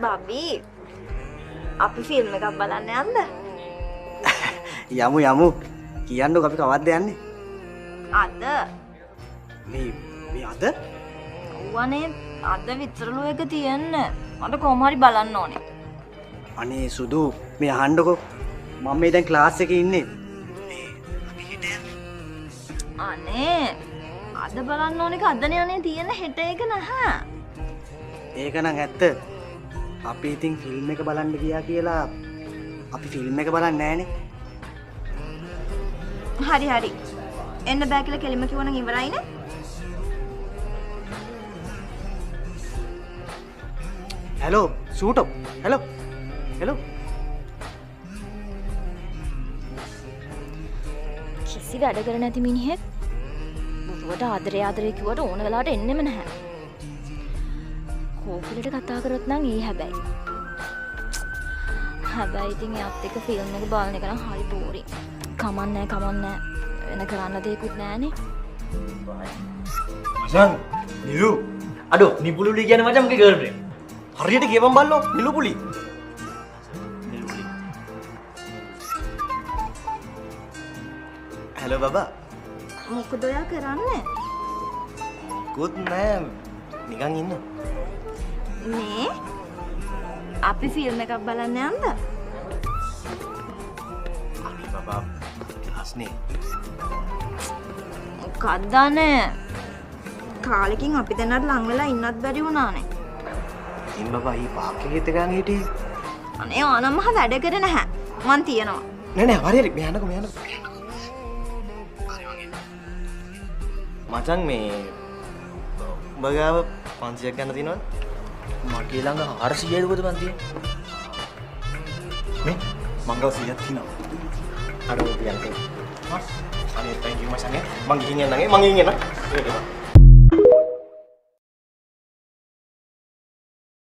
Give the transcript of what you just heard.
බබි අපි ෆිල්ම් එකක් බලන්න යන්න. යමු කියන්නකො අපි කවද්ද යන්නේ? අද මේ අද? වනේ අද විතරලු එක තියෙන්න. මට කොහොම හරි බලන්න ඕනේ. අනේ සුදු මේ අහන්නකො මම මේ දැන් ක්ලාස් එකේ ඉන්නේ. අනේ අද බලන්න ඕනේ කද්දනේ අනේ තියෙන හෙට එක නැහැ. ඒක නම් ඇත්ත. අපි ඉතින් ෆිල්ම් එක බලන්න ගියා කියලා අපි ෆිල්ම් එක බලන්නේ නැහනේ. හරි එන්න බෑ කියලා කෙලිම කිව්වනම් ඉවරයිනේ. හෙලෝ සූටෝ හෙලෝ කිසි වැඩ කර නැති මිනිහෙක් බුරුවට ආදරේ කිව්වට ඕන වෙලාවට එන්නෙම නැහැ. කෝකිලට කතා කරොත් නම් ඒ හැබැයි ඉතින් එයාත් එක්ක ෆිල්ම් එක බලන එක නම් හරි බෝරින්. කමන්නේ වෙන කරන්න දෙයක්වත් නැහනේ. මචං නිලු අඩෝ නිපුලුලි කියන්නේ මචං මගේ ගර්ල්ෆ්‍රෙන්ඩ්. හරියට කියපන් බල්ලෝ නිලුපුලි. හෙලෝ බබා. මොකද ඔයා කරන්නේ? මොකුත් නෑ නිකන් ඉන්න. මේ අපි ෆිල්ම් එකක් බලන්න යන්නද? අනේ බබා ක්ලාස්නේ. මොකක්දනේ කාලෙකින් අපි දෙන්නට ලං වෙලා ඉන්නත් බැරි වුණානේ. ඉතින් බබා ඊ පාක් එකේත් ගාන හිටියේ. අනේ ආනම්ම වැඩ කර නැහැ. මං තියනවා. නෑ හරි මෙහානකො. මචං මේ උඹ ගාව 500ක් ගන්න තියෙනවද? මගේ ළඟ 400යි දුකද පන්තිය? මේ මං ගාව 100ක් තියෙනවා. අඩෝ තියන්න. අනේ thank you මචං. මං ගිහින් යන්නගේ මං ගිහින් යන්න.